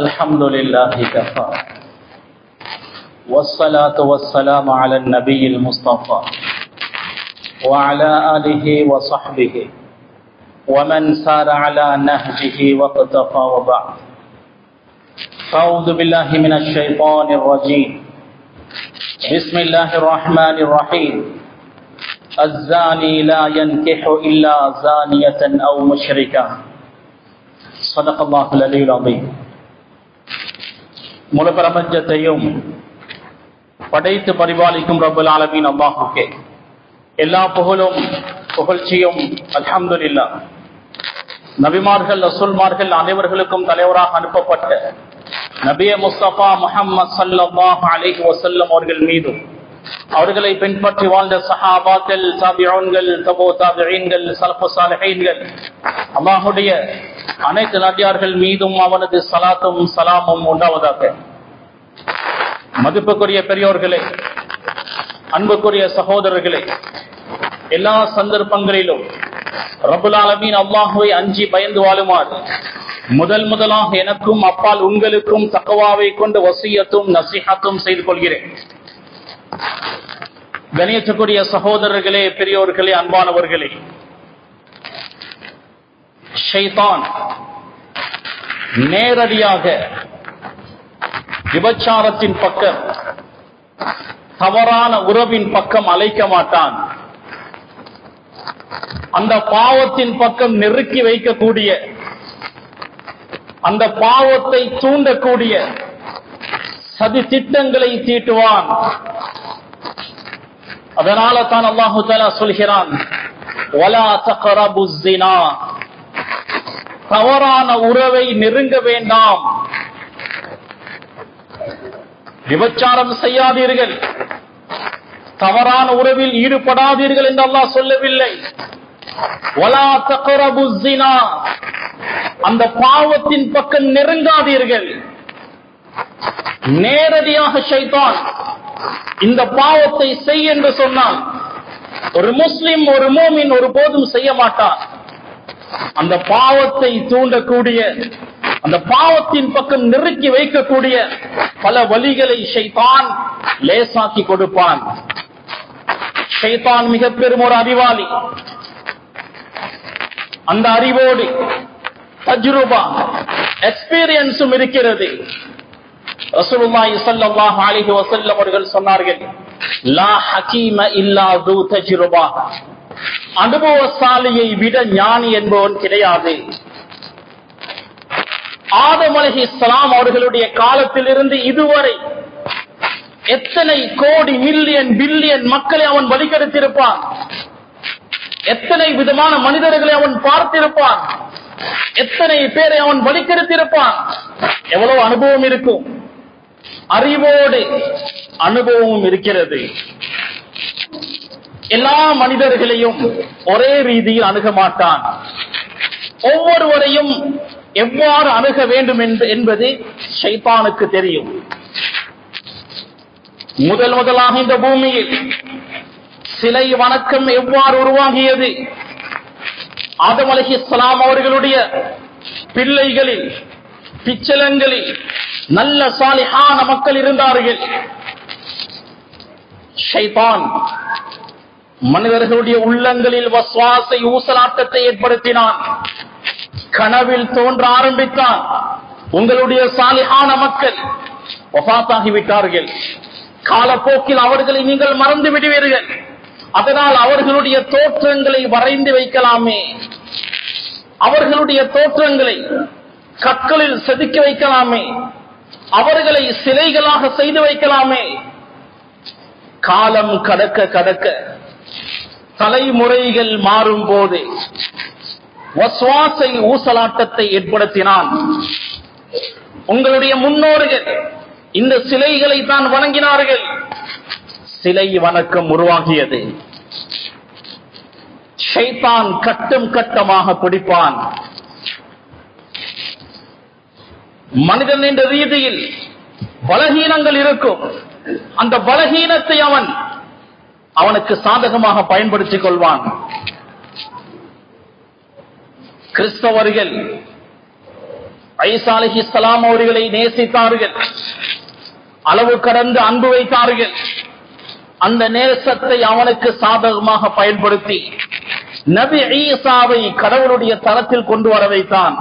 الحمد لله كفى والصلاة والسلام على النبي المصطفى وعلى آله وصحبه ومن سار على نهجه واقتفى وبعد. أعوذ بالله من الشيطان الرجيم. بسم الله الرحمن الرحيم. الزاني لا ينكح إلا زانية أو مشركة. صدق الله العلي العظيم. முழு பிரபஞ்சத்தையும் படைத்து பரிபாலிக்கும் ரப்பல் ஆலமீன் அல்லாஹ்வுக்கே எல்லா புகழும் புகழ்ச்சியும் அல்ஹம்துலில்லாஹ். நபிமார்கள் ரசூல்மார்கள் அனைவர்களுக்கும் தலைவராக அனுப்பப்பட்ட நபியே முஸ்தபா முஹம்மது ஸல்லல்லாஹு அலைஹி வஸல்லம் அவர்கள் மீதும் அவர்களை பின்பற்றி வாழ்ந்த சஹாபாக்கள், தாபிஊன்கள், தபூ தாபிஈன்கள், ஸலஃபு ஸாலிஹீன்கள், அல்லாஹ்வுடைய அனைத்து நபியார்கள் மீதும் அவனது ஸலாத்தும் ஸலாமும் உண்டாவதாக. மதிப்புக்குரிய பெரியோர்களே, அன்புக்குரிய சகோதரர்களே, எல்லா சந்தர்ப்பங்களிலும் ரப்பல் ஆலமீன் அல்லாஹ்வை அஞ்சி பயந்து வாழுமாறு முதலாக எனக்கும் அப்பால் உங்களுக்கும் தக்வாவை கொண்டு வசியத்தும் நசீஹத்தும் செய்து கொள்கிறேன். கணியத்துக்குரிய சகோதரர்களே, பெரியோர்களே, அன்பானவர்களே, ஷைத்தான் நேரடியாக விபச்சாரத்தின் பக்கம், தவறான உறவின் பக்கம் அழைக்க மாட்டான். அந்த பாவத்தின் பக்கம் நெருக்கி வைக்கக்கூடிய, அந்த பாவத்தை தூண்டக்கூடிய சதி திட்டங்களை தீட்டுவான். அதனால தான் அல்லாஹு தஆலா சொல்கிறான், வலா தக்ரபு ஸினா, தவறான உறவை நெருங்க வேண்டாம், விபச்சாரம் செய்யாதீர்கள், தவறான உறவில் ஈடுபடாதீர்கள் என்று அல்லாஹ் சொல்லவில்லை. வலா தக்ரபு ஸினா, அந்த பாவத்தின் பக்கம் நெருங்காதீர்கள். நேரடியாக ஷைத்தான் இந்த பாவத்தை செய் என்று சொன்னால் ஒரு முஸ்லிம், ஒரு மூமின் ஒரு போதும் செய்ய மாட்டார். அந்த பாவத்தை தூண்டக்கூடிய, அந்த பாவத்தின் பக்கம் நெருக்கி வைக்கக்கூடிய பல வழிகளை ஷைத்தான் லேசாக்கி கொடுப்பான். ஷைத்தான் மிக பெரும் ஒரு அறிவாளி. அந்த அறிவோடு தஜ்ருபா, எக்ஸ்பீரியன்ஸும் இருக்கிறது. ரசூலுல்லாஹி ஸல்லல்லாஹு அலைஹி வஸல்லம் அவர்கள் சொன்னார்கள், லா ஹகீம இல்லா து தஜ்ருபா, அனுபவசாலியை விட ஞானி என்பவன் கிடையாது. ஆதம் அலைஹிஸ்ஸலாம் அவர்களுடைய காலத்திலிருந்து இதுவரை எத்தனை கோடி, மில்லியன், பில்லியன் மக்களை அவன் வழிகெடுத்திருப்பான். எத்தனை விதமான மனிதர்களை அவன் பார்த்திருப்பான். எத்தனை பேரை அவன் வழிகெடுத்திருப்பான். எவ்வளவு அனுபவம் இருக்கும். அறிவோடு அனுபவமும் இருக்கிறது. எல்லா மனிதர்களையும் ஒரே ரீதியில் அணுக மாட்டான். ஒவ்வொருவரையும் எவ்வாறு அணுக வேண்டும் என்பது ஷைத்தானுக்கு தெரியும். முதலாக இந்த பூமியில் சிலை வணக்கம் எவ்வாறு உருவாகியது? ஆதம் அலைஹிஸ்ஸலாம் அவர்களுடைய பிள்ளைகளில், பிச்சலங்களில் நல்ல சாலிஹான மக்கள் இருந்தார்கள். ஷைத்தான் மனிதர்களுடைய உள்ளங்களில் வஸ்வாசை, ஊசலாட்டத்தை ஏற்படுத்தினான். கனவில் தோன்ற ஆரம்பித்தான், உங்களுடைய சாலிஹான மக்கள் வஃபாத்தாகிவிட்டார்கள், காலப்போக்கில் அவர்களை நீங்கள் மறந்து விடுவீர்கள், அதனால் அவர்களுடைய தோற்றங்களை வரைந்து வைக்கலாமே, அவர்களுடைய தோற்றங்களை கற்களில் செதுக்கி வைக்கலாமே, அவர்களை சிலைகளாக செய்து வைக்கலாமே. காலம் கடக்க கடக்க, தலைமுறைகள் மாறும் போது வஸ்வாசை, ஊசலாட்டத்தை ஏற்படுத்தினான். உங்களுடைய முன்னோர்கள் இந்த சிலைகளை தான் வணங்கினார்கள். சிலை வணக்கம் உருவாகியது. ஷைத்தான் கட்டம் கட்டமாக பிடிப்பான். மனிதன் என்ற ரீதியில் பலகீனங்கள் இருக்கும். அந்த பலகீனத்தை அவனுக்கு சாதகமாக பயன்படுத்திக் கொள்வான். கிறிஸ்தவர்கள் ஈசா அலைஹிஸ்ஸலாம் அவர்களை நேசித்தார்கள், அளவு கடந்து அன்பு வைத்தார்கள். அந்த நேசத்தை அவனுக்கு சாதகமாக பயன்படுத்தி நபி ஈசாவை கடவுளுடைய தரத்தில் கொண்டு வர வைத்தான்.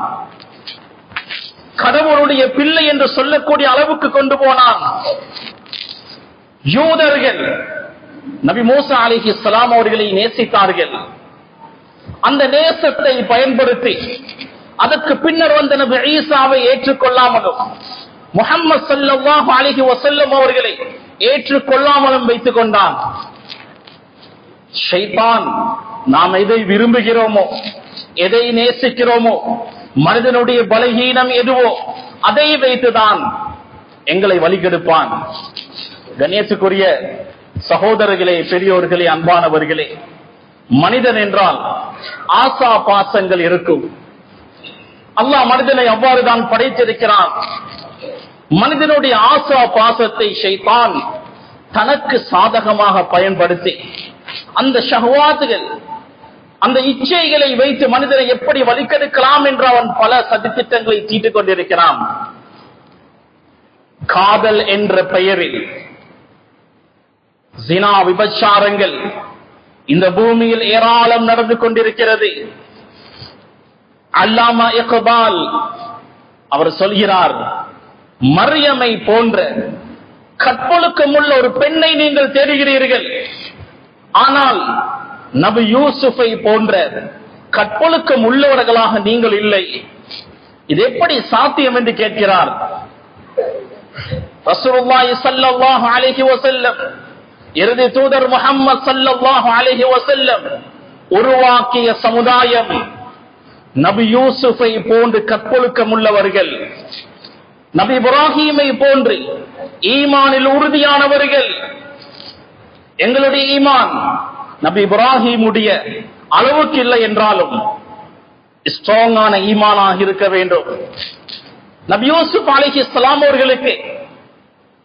கடவுளுடைய பிள்ளை என்று சொல்லக்கூடிய அளவுக்கு கொண்டு போனான். யூதர்கள் நபி மூசா அலைஹிஸ்ஸலாம் அவர்களை நேசித்தார்கள். அந்த நேசத்தை பயன்படுத்தி அதற்கு பின்னர் வந்த நபி ஈசாவை ஏற்றுக்கொள்ளாமலும் முஹம்மது ஸல்லல்லாஹு அலைஹி வஸல்லம் அவர்களை ஏற்றுக்கொள்ளாமலும் வைத்துக் கொண்டான். ஷைத்தான் நாம் எதை விரும்புகிறோமோ, எதை நேசிக்கிறோமோ, மனிதனுடைய பலகீனம் எதுவோ அதை வைத்துதான் எங்களை வழிகெடுப்பான். கண்ணியத்துக்குரிய சகோதரர்களே, பெரியோர்களே, அன்பானவர்களே, மனிதன் என்றால் ஆசா பாசங்கள் இருக்கும். அல்லாஹ் மனிதனை அவ்வாறுதான் படைத்திருக்கிறான். மனிதனுடைய ஆசா பாசத்தை ஷைத்தான் தனக்கு சாதகமாக பயன்படுத்தி அந்த ஷஹ்வாத்துகள், அந்த இச்சைகளை வைத்து மனிதனை எப்படி வழிகெடுக்கலாம் என்று அவன் பல சதித்திட்டங்களை தீட்டிக் கொண்டிருக்கிறான். காதல் என்ற பெயரில் ஜினா, விபச்சாரங்கள் இந்த பூமியில் ஏராளம் நடந்து கொண்டிருக்கிறது. அல்லாமா இக்பால் அவர் சொல்கிறார், மரியமை போன்ற கற்பொழுக்கமுள்ள ஒரு பெண்ணை நீங்கள் தேடுகிறீர்கள், ஆனால் நபி யூசுஃபை போன்ற கற்பொழுக்கம் உள்ளவர்களாக நீங்கள் இல்லை. இது எப்படி சாத்தியம் என்று கேட்கிறார். ரசூலுல்லாஹி ஸல்லல்லாஹு அலைஹி வஸல்லம், இறுதி தூதர் முஹம்மது ஸல்லல்லாஹு அலைஹி வஸல்லம் உருவாக்கிய சமுதாயம் நபி யூசுஃபை போன்று கற்பொழுக்கம் உள்ளவர்கள், நபி இப்ராஹீமை போன்று ஈமானில் உறுதியானவர்கள். எங்களுடைய ஈமான் நபி இப்ராஹீமுடைய அளவுக்கு இல்லை என்றாலும் ஸ்ட்ராங்கான ஈமானாக இருக்க வேண்டும். நபி யூசுப் அலைஹிஸ்ஸலாம் அவர்களுக்கு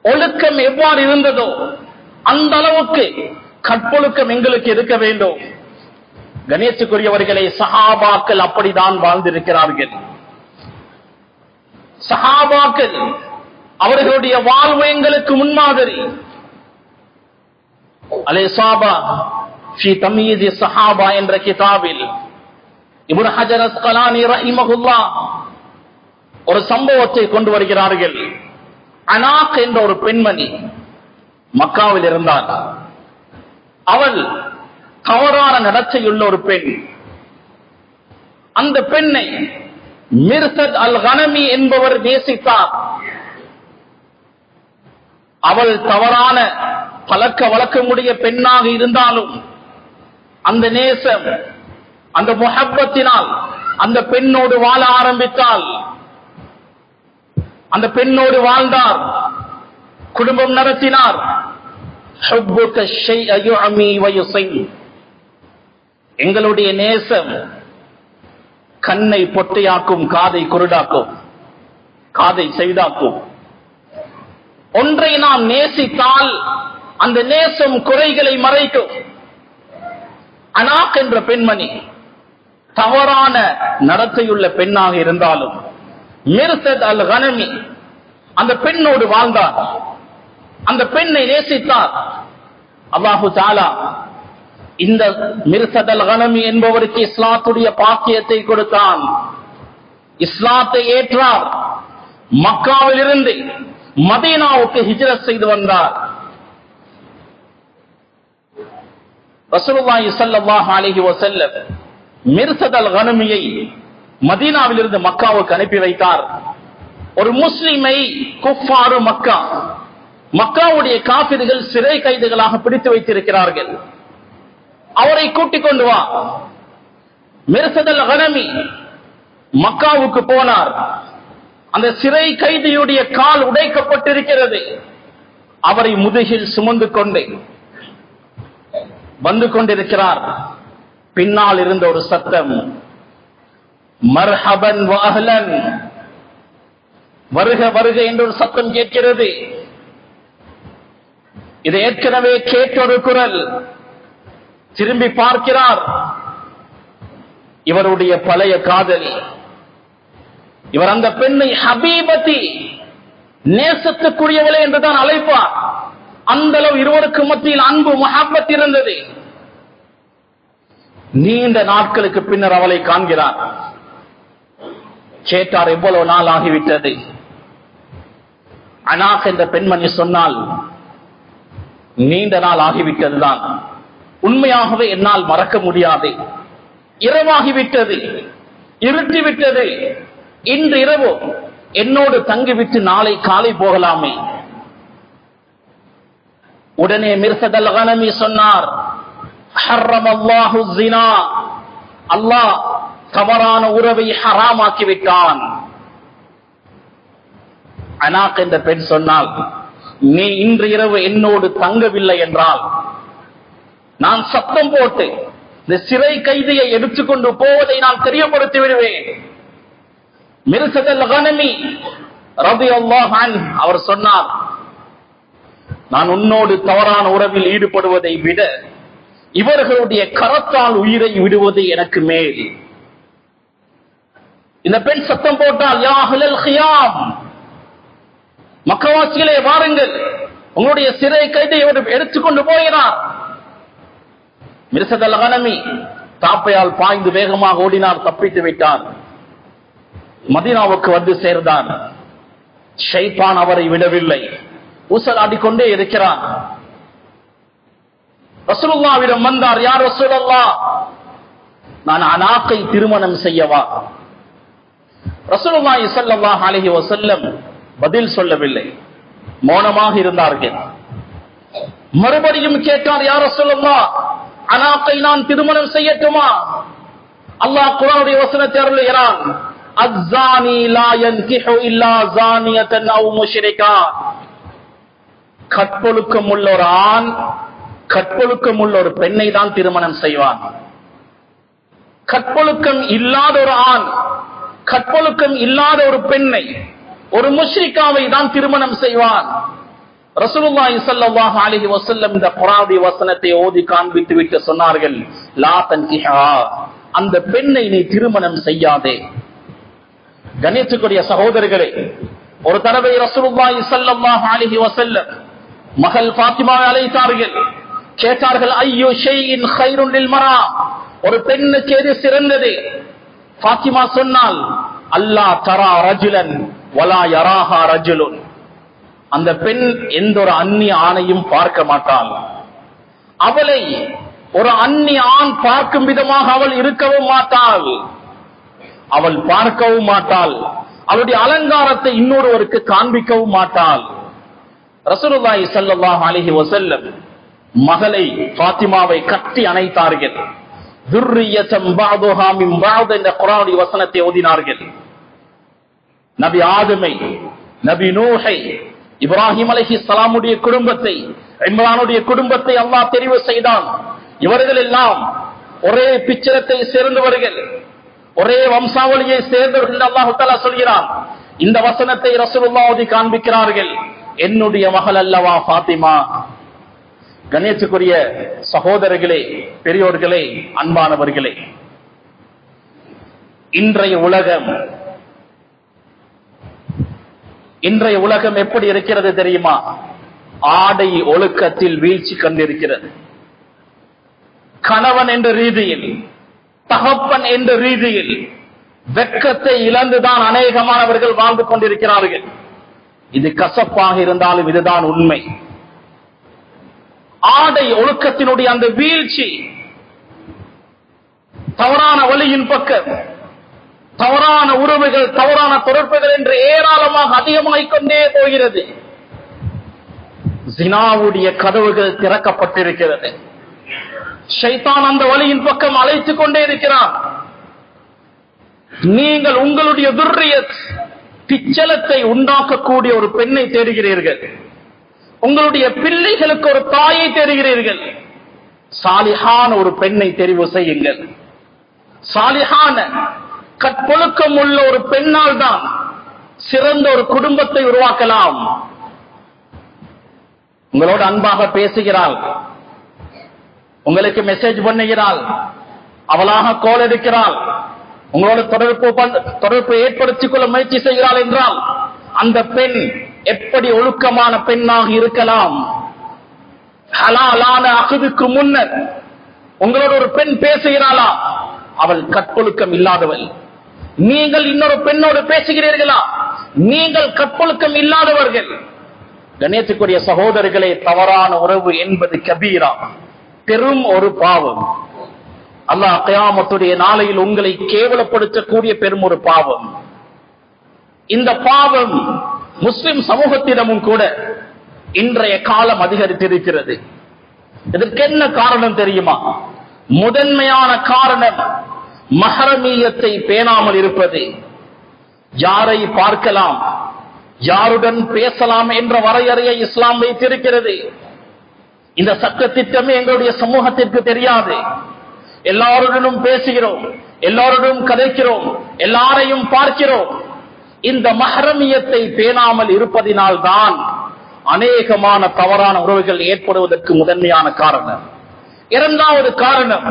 ஒழுக்கம் எவ்வாறு இருந்ததோ அந்த அளவுக்கு கற்பொழுக்கம் எங்களுக்கு இருக்க வேண்டும். கணேசுக்குரியவர்களை, சஹாபாக்கள் அப்படிதான் வாழ்ந்திருக்கிறார்கள். சஹாபாக்கள் அவர்களுடைய வாழ்வு எங்களுக்கு முன்மாதிரி. அல்-இஸாபா ஃபீ தம்யீஸ் ஸஹாபா என்ற கிதாபில் இப்னு ஹஜர் அஸ்கலானி ரஹிமஹுல்லாஹ் ஒரு சம்பவத்தை கொண்டு வருகிறார்கள். அனாக் என்ற ஒரு பெண்மணி மக்காவில் இருந்தார். அவள் தவறான நடத்தையுள்ள ஒரு பெண். அந்த பெண்ணை மிர்சத் அல் கனமி என்பவர் நேசித்தார். அவள் தவறான பழக்க வழக்கமுடைய பெண்ணாக இருந்தாலும் அந்த நேசம், அந்த முஹப்பத்தினால் அந்த பெண்ணோடு வாழ ஆரம்பித்தால், அந்த பெண்ணோடு வாழ்ந்தார், குடும்பம் நடத்தினார். எங்களுடைய நேசம் கண்ணை பொட்டையாக்கும், காதை குருடாக்கும், காதை செய்தாக்கும். ஒன்றை நாம் நேசித்தால் அந்த நேசம் குறைகளை மறைக்கும். அனாக் என்ற பெண்மணி தவறான நடத்தையுள்ள பெண்ணாக இருந்தாலும் மிர்சத் அல் கனமி அந்த பெண்ணோடு வாழ்ந்தார், அந்த பெண்ணை நேசித்தார். அல்லாஹு தஆலா இந்த மிர்சத் அல் கனமி என்பவருக்கு இஸ்லாத்துடைய பாக்கியத்தை கொடுத்தான். இஸ்லாத்தை ஏற்றார். மக்காவில் இருந்து மதீனாவுக்கு ஹிஜ்ரத் செய்து வந்தார். ரசூலுல்லாஹி ஸல்லல்லாஹு அலைஹி வஸல்லம் மிர்சத் அல் கனமியை மதீனாவில் இருந்து மக்காவுக்கு அனுப்பி வைத்தார். ஒரு முஸ்லிமை குஃபாரு மக்கா, மக்காவுடைய காபிர்கள் சிறை கைதிகளாக பிடித்து வைத்திருக்கிறார்கள். அவரை கூட்டிக் கொண்டு வா. மிர்சத் அல் கனமி மக்காவுக்கு போனார். அந்த சிறை கைதியுடைய கால் உடைக்கப்பட்டிருக்கிறது. அவரை முதுகில் சுமந்து கொண்டு வந்து கொண்டிருக்கிறார். பின்னால் இருந்த ஒரு சத்தம், மர்ஹபன் வ அஹ்லன், வருக வருக என்ற ஒரு சத்தம் கேட்கிறது. இது ஏற்கனவே கேட்ட ஒரு குரல். திரும்பி பார்க்கிறார். இவருடைய பழைய காதலி இவர் அந்த பெண்ணை ஹபீபதி, நேசத்துக்குரியவளே என்றுதான் அழைப்பார். அந்த அளவு இருவருக்கு மத்தியில் அன்பு மஹப்பத் இருந்தது. நீண்ட நாட்களுக்கு பின்னர் அவளை காண்கிறார். கேட்டார், எவ்வளவு நாள் ஆகிவிட்டது? அனாக் என்ற பெண்மணி சொன்னால், நீண்ட நாள் ஆகிவிட்டதுதான், உண்மையாகவே என்னால் மறக்க முடியாது. இரவாகிவிட்டது, இருட்டிவிட்டது, இன்று இரவு என்னோடு தங்கிவிட்டு நாளை காலை போகலாமே. உடனே மிர்சத் அல்-கனமி சொன்னார், ஹர்ரமல்லாஹு ஸினா, அல்லாஹ் தவறான உறவை ஹராமாக்கிவிட்டான். அனாக் என்ற பெண் சொன்னால், நீ இன்று இரவு என்னோடு தங்கவில்லை என்றால் நான் சத்தம் போட்டு இந்த சிறை கைதியை எடுத்துக்கொண்டு போவதை நான் தெரியப்படுத்தி விடுவேன். மிர்சத் அல்-கனமி ரலியல்லாஹு அன்ஹு அவர் சொன்னார், நான் உன்னோடு தவறான உறவில் ஈடுபடுவதை விட இவர்களுடைய கரத்தால் உயிரை விடுவது எனக்கு மேல். இந்த பெண் சத்தம் போட்டால், யா அஹ்லல் கியாம், மக்கவாசிகளே வாருங்கள், உங்களுடைய சிறை கைதியை எடுத்துக்கொண்டு போகிறார். மிர்சத் அல்-கனமி தாப்பையால் பாய்ந்து வேகமாக ஓடினார், தப்பித்து விட்டார். மதீனாவுக்கு வந்து சேர்ந்தார். ஷைத்தான் அவரை விடவில்லை, ஊசலாடிக்கொண்டே இருக்கிறார். ரசூலுல்லாஹ்விடம் வந்தார், யா ரசூலல்லாஹ், நான் அனாக்கை திருமணம் செய்யவா? ரசூலுல்லாஹி ஸல்லல்லாஹு அலைஹி வஸல்லம் பதில் சொல்லவில்லை, மௌனமாக இருந்தார்கள். மறுபடியும் கேட்டார், யா ரசூலல்லாஹ், அனாக்கை நான் திருமணம் செய்யட்டுமா? அல்லாஹ் குர்ஆனுடைய வசனத்தை அருளுகிறான், அஸ்ஸானி லா யன்கிஹு இல்லா ஸானியத்தன் அவ் முஷ்ரிகா. கற்பொழுக்கம் உள்ள ஒரு ஆண் கற்பொழுக்கம் உள்ள ஒரு பெண்ணை தான் திருமணம் செய்வான். கற்பொழுக்கம் இல்லாத ஒரு ஆண் கற்பொழுக்கம் இல்லாத ஒரு பெண்ணை, ஒரு முஷ்ரிகாவை தான் திருமணம் செய்வான். ரசூலுல்லாஹி ஸல்லல்லாஹு அலைஹி வஸல்லம் இந்த குர்ஆனுடைய வசனத்தை ஓதி காண்பித்து விட்டு சொன்னார்கள், லா தன்கிஹா, அந்த பெண்ணை நீ திருமணம் செய்யாதே. கண்ணியத்துக்குரிய சகோதரர்களே, ஒரு தடவை ரசூலுல்லாஹி ஸல்லல்லாஹு அலைஹி வஸல்லம் மகள் ஃபாத்திமாவை அழைத்தார்கள். கேட்டார்கள், ஐயோ ஷைஇன் கைருன் லில் மரா, ஒரு பெண்ணுக்கு எது சிறந்தது? ஃபாத்திமா சொன்னால், அல்லா தரா ரஜுலன் வலா யராஹா ரஜுலுன், அந்த பெண் எந்த ஒரு அந்நிய ஆணையும் பார்க்க மாட்டாள். அவளை ஒரு அந்நிய ஆண் பார்க்கும் விதமாக அவள் இருக்கவும் மாட்டாள், அவள் பார்க்கவும் மாட்டாள், அவளுடைய அலங்காரத்தை இன்னொருவருக்கு காண்பிக்கவும் மாட்டாள். ரசூலுல்லாஹி ஸல்லல்லாஹு அலைஹி வஸல்லம் மகளை ஃபாத்திமாவை கட்டி அணைத்தார்கள். துர்ரியத்தம் பஅதுஹா மின் பஅத் என்ற குர்ஆனுடைய வசனத்தை ஓதினார்கள். நபி ஆதமை, நபி நூஹை, இப்ராஹிம் அலைஹிஸ்ஸலாமுடைய குடும்பத்தை, இம்ரானுடைய குடும்பத்தை அல்லாஹ் தெரிவு செய்தான். இவர்கள் எல்லாம் ஒரே பிச்சரத்தை சேர்ந்தவர்கள், ஒரே வம்சாவளியை சேர்ந்தவர்கள். அல்லாஹ் தஆலா சொல்கிறான், இந்த வசனத்தை ரசூலுல்லாஹ் ஓதி காண்பிக்கிறார்கள், என்னுடைய மகள் அல்லவா ஃபாத்திமா. கண்ணியத்துக்குரிய சகோதரர்களே, பெரியோர்களே, அன்பானவர்களே, இன்றைய உலகம் எப்படி இருக்கிறது தெரியுமா? ஆடை ஒழுக்கத்தில் வீழ்ச்சி கண்டிருக்கிறது. கணவன் என்ற ரீதியில், தகப்பன் என்ற ரீதியில் வெட்கத்தை இழந்துதான் அநேகமானவர்கள் வாழ்ந்து கொண்டிருக்கிறார்கள். இது கசப்பாக இருந்தாலும் இதுதான் உண்மை. ஆடை ஒழுக்கத்தினுடைய அந்த வீழ்ச்சி தவறான வழியின் பக்கம், தவறான உறவுகள், தவறான தொடர்புகள் என்று ஏராளமாக அதிகமாகிக் கொண்டே போகிறது. ஜினாவுடைய கதவுகள் திறக்கப்பட்டிருக்கிறது. ஷைத்தான் அந்த வழியின் பக்கம் அழைத்துக் கொண்டே இருக்கிறான். நீங்கள் உங்களுடைய துர்ரியத், பிச்சலத்தை உண்டாக்கக்கூடிய ஒரு பெண்ணை தேடுகிறீர்கள். உங்களுடைய பிள்ளைகளுக்கு ஒரு தாயை தேடுகிறீர்கள். சாலிஹான ஒரு பெண்ணை தெரிவு செய்யுங்கள். சாலிஹான கற்பொழுக்கம் உள்ள ஒரு பெண்ணால் தான் சிறந்த ஒரு குடும்பத்தை உருவாக்கலாம். உங்களோடு அன்பாக பேசுகிறாள், உங்களுக்கு மெசேஜ் பண்ணுகிறாள், அவளாக கோல் எடுக்கிறாள், உங்களோட தொடர்பு ஏற்படுத்திக் கொள்ள முயற்சி செய்கிறாள் என்றால் அந்த பெண் எப்படி ஒழுக்கமான பெண்ணாக இருக்கலாம்? ஹலாலான அகுதுக்கு முன்னர் உங்களோட ஒரு பெண் பேசுகிறாளா? அவள் கற்பொழுக்கம் இல்லாதவள். நீங்கள் இன்னொரு பெண்ணோடு பேசுகிறீர்களா? நீங்கள் கற்பொழுக்கம் இல்லாதவர்கள். கணேசக்குரிய சகோதரர்களே, தவறான உறவு என்பது கபீரா, பெரும் ஒரு பாவம். அல்லாஹ் கியாமத்துடைய நாளையில் உங்களை கேவலப்படுத்தக்கூடிய பெரும் ஒரு பாவம். இந்த பாவம் முஸ்லிம் சமூகத்திடமும் கூட இன்றைய காலம் அதிகரித்திருக்கிறது. இதற்கு என்ன காரணம் தெரியுமா? முதன்மையான காரணம் மஹரமியத்தை பேணாமல் இருப்பது. யாரை பார்க்கலாம், யாருடன் பேசலாம் என்ற வரையறையை இஸ்லாம் வைத்திருக்கிறது. இந்த சட்டத்திட்டமே எங்களுடைய சமூகத்திற்கு தெரியாது. எல்லாருடனும் பேசுகிறோம், எல்லாருடனும் கதைக்கிறோம், எல்லாரையும் பார்க்கிறோம். இந்த மஹரமியத்தை பேணாமல் இருப்பதினால் தான் அநேகமான தவறான உறவுகள் ஏற்படுவதற்கு முதன்மையான காரணம். இரண்டாவது காரணம்,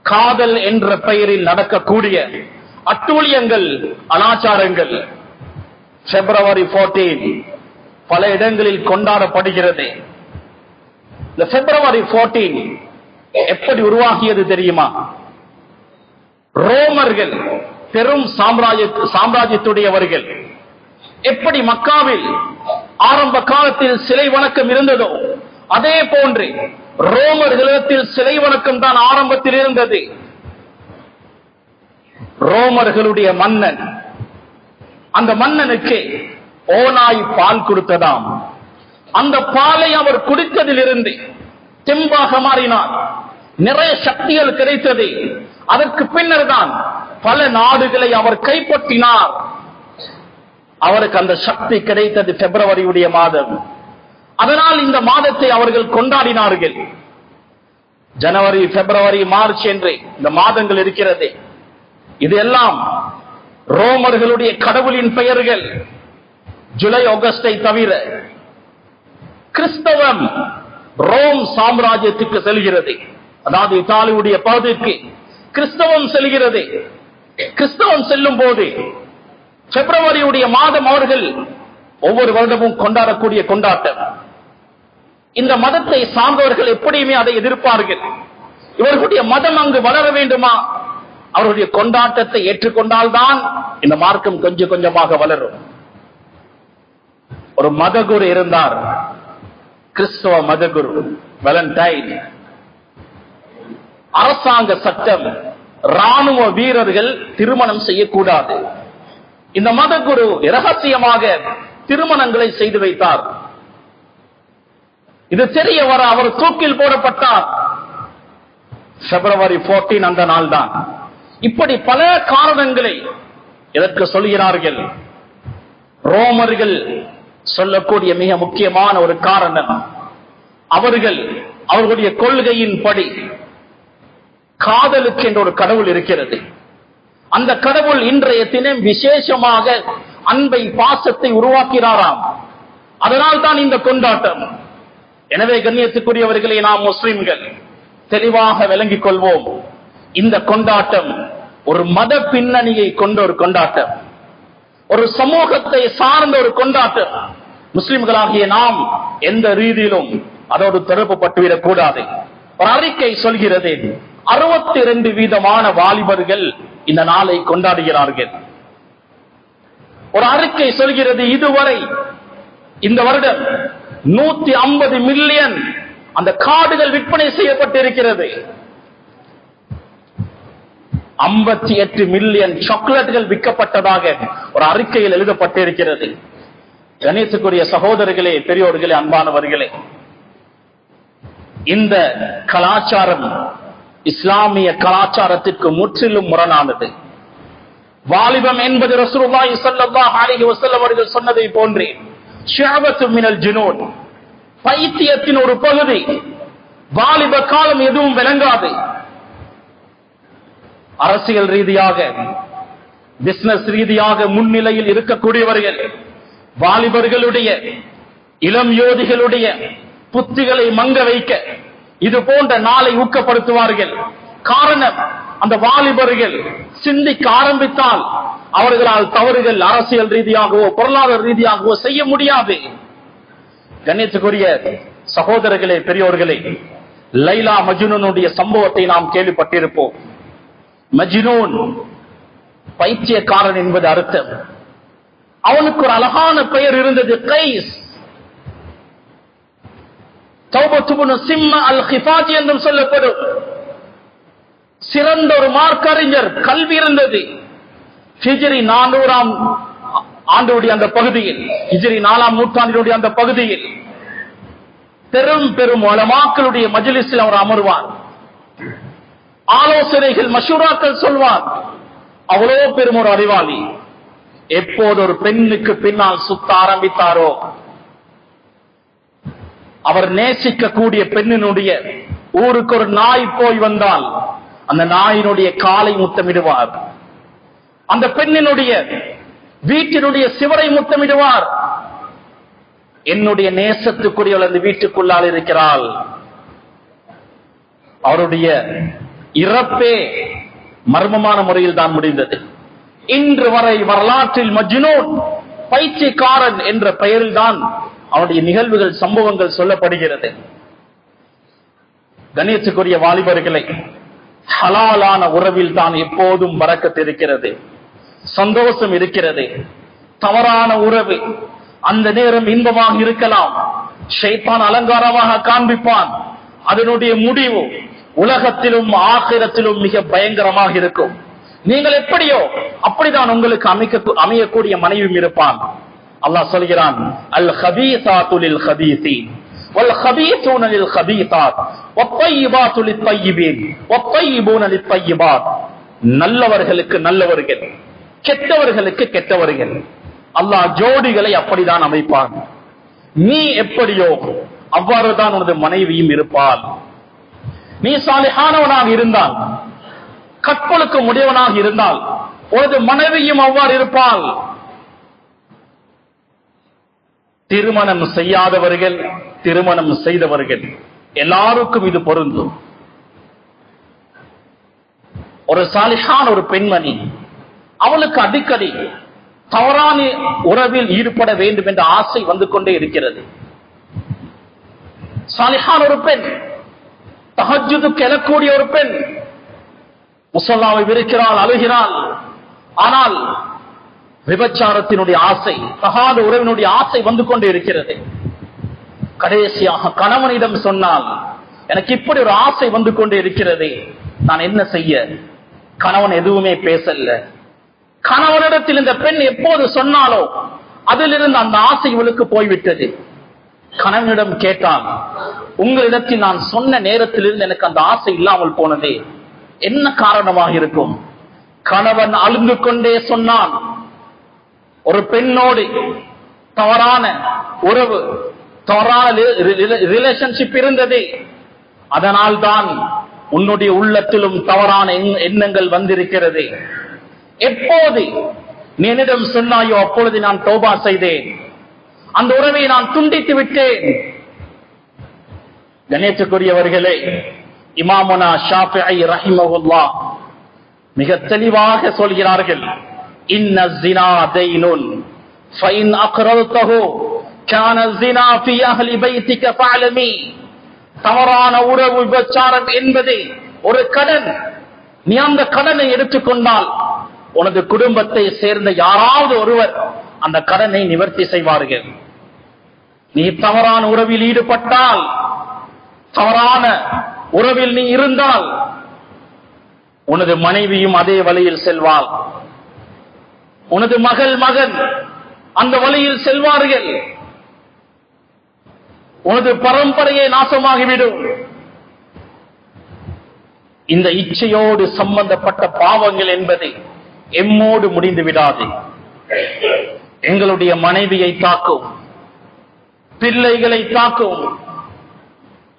காதல் என்ற பெயரில் நடக்கக்கூடிய அட்டூழியங்கள், அனாச்சாரங்கள். February 14 பல இடங்களில் கொண்டாடப்படுகிறது. இந்த February 14 எப்படி உருவாகியது தெரியுமா? ரோமர்கள், பெரும் சாம்ராஜ்யத்துடையவர்கள், எப்படி மக்காவில் ஆரம்ப காலத்தில் சிலை வணக்கம் இருந்ததோ அதே போன்று ரோமர்களிடத்தில் சிலை வணக்கம் தான் ஆரம்பத்தில் இருந்தது. ரோமர்களுடைய மன்னன், அந்த மன்னனுக்கு ஓநாய் பால் கொடுத்ததாம். அந்த பாலை அவர் குடித்ததிலிருந்து தெம்பாக மாறினார், நிறைய சக்திகள் கிடைத்தது. அதற்கு பின்னர் தான் பல நாடுகளை அவர் கைப்பற்றினார். அவருக்கு அந்த சக்தி கிடைத்தது பிப்ரவரியுடைய மாதம். அதனால் இந்த மாதத்தை அவர்கள் கொண்டாடினார்கள். ஜனவரி, பிப்ரவரி, மார்ச் என்று இந்த மாதங்கள் இருக்கிறது. இதெல்லாம் ரோமர்களுடைய கடவுளின் பெயர்கள். ஜூலை, ஆகஸ்டை தவிர கிறிஸ்தவம் ரோம் சாம்ராஜ்யத்துக்கு செல்கிறது. அதாவது இத்தாலியுடைய பகுதிக்கு கிறிஸ்தவம் செல்கிறது. கிறிஸ்தவம் செல்லும் போது பிப்ரவரியுடைய மாதம் அவர்கள் ஒவ்வொரு வருடமும் கொண்டாடக்கூடிய கொண்டாட்டம். இந்த மதத்தை சார்ந்தவர்கள் எப்படியுமே அதை எதிர்ப்பார்கள். இவர்களுடைய மதம் அங்கு வளர வேண்டுமா? அவருடைய கொண்டாட்டத்தை ஏற்றுக்கொண்டால்தான் இந்த மார்க்கம் கொஞ்சம் கொஞ்சமாக வளரும். ஒரு மதகுரு இருந்தார், கிறிஸ்தவ மதகுரு வேலண்டைன். அரசாங்க சட்டம், ராணுவ வீரர்கள் திருமணம் செய்யக்கூடாது. இந்த மதகுரு இரகசியமாக திருமணங்களை செய்து வைத்தார். இது தெரிய வர அவர் தூக்கில் போடப்பட்டார். February 14 அந்த நாள் தான். இப்படி பல காரணங்களை இதற்கு சொல்கிறார்கள். ரோமர்கள் சொல்லக்கூடிய மிக முக்கியமான ஒரு காரணம், அவர்களுடைய கொள்கையின் படி காதலுக்கு என்ற ஒரு கடவுள் இருக்கிறது. அந்த கடவுள் இன்றைய தினம் விசேஷமாக அன்பை, பாசத்தை உருவாக்கிறாராம். அதனால் தான் இந்த கொண்டாட்டம். எனவே கண்ணியத்துக்குரியவர்களே, நாம் முஸ்லிம்கள் தெளிவாக விளங்கிக் கொள்வோம். இந்த கொண்டாட்டம் ஒரு மத பின்னணியை கொண்ட ஒரு கொண்டாட்டம், ஒரு சமூகத்தை சார்ந்த ஒரு கொண்டாட்டம். முஸ்லிம்களாகிய நாம் எந்த ரீதியிலும் அதோடு தொடர்பு பட்டுவிடக் கூடாது. ஒரு அறிக்கை சொல்கிறது, 62% வாலிபர்கள் இந்த நாளை கொண்டாடுகிறார்கள். ஒரு அறிக்கை சொல்கிறது, இதுவரை இந்த வருடம் 150 மில்லியன் அந்த கார்டுகள் விற்பனை செய்யப்பட்டிருக்கிறது. 58 மில்லியன் சாக்லேட்டுகள் விற்கப்பட்டதாக ஒரு அறிக்கையில் எழுதப்பட்டிருக்கிறது. கணேசக்குரிய சகோதரர்களே, பெரியோர்களே, அன்பானவர்களே, இந்த கலாச்சாரம் இஸ்லாமிய கலாச்சாரத்திற்கு முற்றிலும் முரணானது. வாலிபம் என்பது ரசூலுல்லாஹி ஸல்லல்லாஹு அலைஹி வஸல்லம் அவர்கள் சொன்னதை போன்றே ஷஅபத்து மினல் ஜுனூன், பைத்தியத்தின் ஒரு பகுதி. வாலிப காலம் எதுவும் விளங்காது. அரசியல் ரீதியாக, பிசினஸ் ரீதியாக முன்னிலையில் இருக்கக்கூடியவர்கள் வாலிபர்களுடைய, இளம் யோதிகளுடைய புத்திகளை மங்க வைக்க இது போன்ற நாளை ஊக்கப்படுத்துவார்கள். காரணம், அந்த வாலிபர்கள் சிந்திக்க ஆரம்பித்தால் அவர்களால் தவறுகள் அரசியல் ரீதியாகவோ பொருளாதார ரீதியாகவோ செய்ய முடியாது. கண்ணியத்துக்குரிய சகோதரர்களே, பெரியோர்களே, லைலா மஜ்னூனுடைய சம்பவத்தை நாம் கேள்விப்பட்டிருப்போம். மஜ்னூன் பைத்தியக்காரன் என்பது அர்த்தம். அவனுக்கு ஒரு அழகான பெயர் இருந்தது, கைஸ். தௌபத்துப்னு சிம்ம அல் கிஃபாஜி என்றும் சொல்லப்படும். சிறந்த ஒரு மார்க்கறிஞர், கல்வி இருந்தது. ஹிஜ்ரி 400ஆம் ஆண்டுடைய அந்த பகுதியில், ஹிஜ்ரி 4ஆம் நூற்றாண்டினுடைய அந்த பகுதியில் பெரும் பெரும் உலமாக்களுடைய மஜ்லிஸில் அவர் அமர்வார். ஆலோசனைகள், மஷூராக்கள் சொல்வார். அவ்வளோ பெரும் ஒரு அறிவாளி. எப்போது ஒரு பெண்ணுக்கு பின்னால் சுத்த ஆரம்பித்தாரோ, அவர் நேசிக்கக்கூடிய பெண்ணினுடைய ஊருக்கு ஒரு நாய் போய் வந்தால் அந்த நாயினுடைய காலை முத்தமிடுவார். அந்த பெண்ணினுடைய வீட்டினுடைய சிவரை முத்தமிடுவார். என்னுடைய நேசத்துக்குரியவள் அந்த வீட்டுக்குள்ளால் இருக்கிறாள். அவருடைய இறப்பே மர்மமான முறையில் தான் முடிந்தது. இன்று வரை வரலாற்றில் மஜ்னூன், பைத்தியக்காரன் என்ற பெயரில் தான் அவருடைய நிகழ்வுகள், சம்பவங்கள் சொல்லப்படுகிறது. கணேசுக்குரிய வாலிபர்களை, ஹலாலான உறவில் தான் எப்போதும் பரக்கத் இருக்கிறது, சந்தோஷம் இருக்கிறது. தவறான உறவு அந்த நேரம் இன்பமாக இருக்கலாம், ஷைத்தான் அலங்காரமாக காண்பிப்பான். அதனுடைய முடிவு உலகத்திலும் ஆகிரத்திலும் மிக பயங்கரமாக இருக்கும். நீங்கள் எப்படியோ அப்படிதான் உங்களுக்கு அமையக்கூடிய மனைவியும் இருப்பான். அல்லாஹ் சொல்கிறான், அல் கபீசாத்து லில் கபீஸீன் வல் கபீஸூன லில் கபீஸாத் வத்தய்யிபாத்து லித் தய்யிபீன் வத்தய்யிபூன லித் தய்யிபாத். நல்லவர்களுக்கு நல்லவர்கள், கெட்டவர்களுக்கு கெட்டவர்கள். அல்லாஹ் ஜோடிகளை அப்படிதான் அமைப்பான். நீ எப்படியோ அவ்வாறுதான் உனது மனைவியும் இருப்பாள். நீ சாலிஹானவனாக இருந்தால், கற்பொழுக்க முடியவனாக இருந்தால், உனது மனைவியும் அவ்வாறு இருப்பாள். திருமணம் செய்யாதவர்கள், திருமணம் செய்தவர்கள் எல்லாருக்கும் இது பொருந்தும். ஒரு சாலிஹான ஒரு பெண்மணி, அவளுக்கு அடிக்கடி தவறான உறவில் ஈடுபட வேண்டும் என்ற ஆசை வந்து கொண்டே இருக்கிறது. சாலிஹான ஒரு பெண், தஹஜ்ஜுதுக்கு எழக்கூடிய ஒரு பெண், முஸல்லாவை விரிக்கிறாள், அழுகிறாள். ஆனால் விபச்சாரத்தினுடைய ஆசை, தகாத உறவினுடைய ஆசை வந்து கொண்டே இருக்கிறது. கடைசியாக கணவனிடம் சொன்னால், எனக்கு இப்படி ஒரு ஆசை வந்து கொண்டே இருக்கிறது, நான் என்ன செய்ய? கணவன் எதுவுமே பேசல. கணவனிடத்தில் இந்த பெண் எப்போது சொன்னாலோ அதிலிருந்து அந்த ஆசை இவளுக்கு போய்விட்டது. கணவனிடம் கேட்டான், உங்களிடத்தில் நான் சொன்ன நேரத்திலிருந்து எனக்கு அந்த ஆசை இல்லாமல் போனதே, என்ன காரணமாக இருக்கும்? கணவன் அழுந்து கொண்டே சொன்னான், ஒரு பெண்ணோடு தவறான உறவு, தவறான ரிலேஷன்ஷிப் இருந்தது, அதனால் தான் உன்னுடைய உள்ளத்திலும் தவறான எண்ணங்கள் வந்திருக்கிறது. எப்போது நீ என்னிடம் சொன்னாயோ அப்பொழுது நான் தௌபா செய்தேன், அந்த உறவை நான் துண்டித்து விட்டேன். கணேசக்குரியவர்களே, இமாமுனா ஷாஃபிஈ ரஹிமஹுல்லாஹ் மிக தெளிவாக சொல்கிறார்கள், இன்ன ஸினா தைனுன் ஃபஇன் அக்ரல்தஹு கான ஸினா ஃபீ அஹ்லி பைத்திக ஃபஅலமி. தவறான உறவு, விபச்சாரம் என்பது ஒரு கடன். நீ அந்த கடனை எடுத்துக்கொண்டால் உனது குடும்பத்தை சேர்ந்த யாராவது ஒருவர் அந்த கடனை நிவர்த்தி செய்வார்கள். நீ தவறான உறவில் ஈடுபட்டால், தவறான உறவில் நீ இருந்தால், உனது மனைவியும் அதே வழியில் செல்வாள், உனது மகள் மகன் அந்த வழியில் செல்வார்கள், உனது பரம்பரையை நாசமாகிவிடும். இந்த இச்சையோடு சம்பந்தப்பட்ட பாவங்கள் என்பது எம்மோடு முடிந்து விடாது. எங்களுடைய மனைவியை தாக்கும், பிள்ளைகளை தாக்கும்.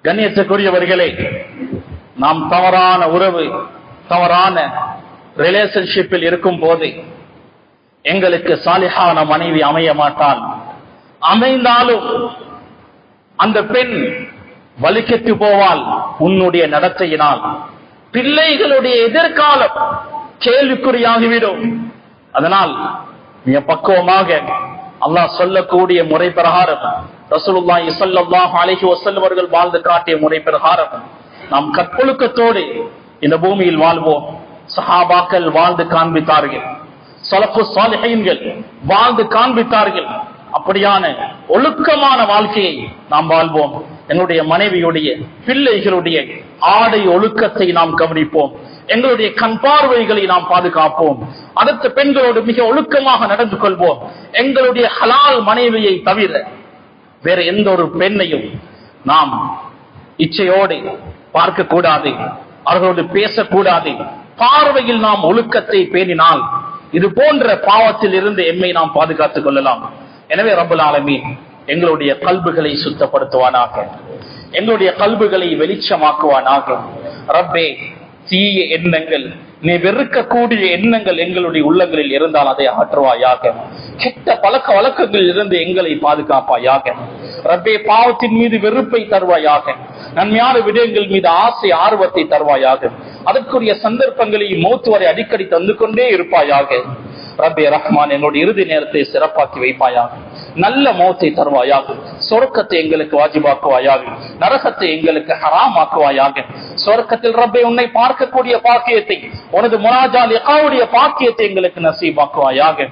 கண்ணியத்துக்குரியவர்களே, நாம் தவறான உறவு, தவறான ரிலேஷன்ஷிப்பில் இருக்கும் போது எங்களுக்கு சாலிஹான மனைவி அமைய மாட்டாள். அமைந்தாலும் அந்த பெண் வலிக்கெட்டு போவாள் உன்னுடைய நடத்தையினால். பிள்ளைகளுடைய எதிர்காலம் கேள்விக்குறியாகிவிடும். அதனால் மிக பக்குவமாக அல்லாஹ் சொல்லக்கூடிய முறை பிரகாரம், ரசூலுல்லாஹி ஸல்லல்லாஹு அலைஹி வஸல்லம் அவர்கள் வாழ்ந்து காட்டிய முறை பிரகாரம் நாம் கற்பொழுக்கத்தோடு இந்த பூமியில் வாழ்வோம். சஹாபாக்கள் வாழ்ந்து காண்பித்தார்கள், ஸலஃபு ஸாலிஹீன்கள் வாழ்ந்து காண்பித்தார்கள். அப்படியான ஒழுக்கமான வாழ்க்கையை நாம் வாழ்வோம். எங்களுடைய மனைவியுடைய, பிள்ளைகளுடைய ஆடை ஒழுக்கத்தை நாம் கவனிப்போம். எங்களுடைய கண் பார்வைகளை நாம் பாதுகாப்போம். அடுத்த பெண்களோடு மிக ஒழுக்கமாக நடந்து கொள்வோம். எங்களுடைய ஹலால் மனைவியை தவிர வேற எந்த ஒரு பெண்ணையும் நாம் இச்சையோடு பார்க்க கூடாது, அவர்களோடு பேசக்கூடாது. பார்வையில் நாம் ஒழுக்கத்தை பேணினால் இது போன்ற பாவத்தில் இருந்து எம்மை நாம் பாதுகாத்துக் கொள்ளலாம். எனவே ரப்பல் ஆலமீன் எங்களுடைய கல்புகளை சுத்தப்படுத்துவானாக, எங்களுடைய கல்புகளை வெளிச்சமாக்குவானாக. ரப்பே, தீய எண்ணங்கள், நீ வெறுக்கக்கூடிய எண்ணங்கள் எங்களுடைய உள்ளங்களில் இருந்தால் அதை அகற்றுவாயாக. கெட்ட பழக்க வழக்கங்களில் இருந்து எங்களை பாதுகாப்பாயாக. ரப்பே, பாவத்தின் மீது வெறுப்பை தருவாயாக, நன்மையான விடயங்கள் மீது ஆசை ஆர்வத்தை தருவாயாக. அதற்குரிய சந்தர்ப்பங்களை மௌத்து வரை அடிக்கடி தந்து கொண்டே இருப்பாயாக. ரப்பே ரஹ்மான், என்னுடைய இறுதி நேரத்தை சிறப்பாக்கி வைப்பாயாக. நல்ல மௌத்தை தருவாயாக. சொர்க்கத்தை எங்களுக்கு வாஜிபாக்குவாயாக, நரகத்தை எங்களுக்கு ஹராமாக்குவாயாக. சொர்க்கத்தில் ரப்பே உன்னை பார்க்கக்கூடிய பாக்கியத்தை, உனது முனாஜா லிகாவுடைய பாக்கியத்தை எங்களுக்கு நசீபாக்குவாயாக.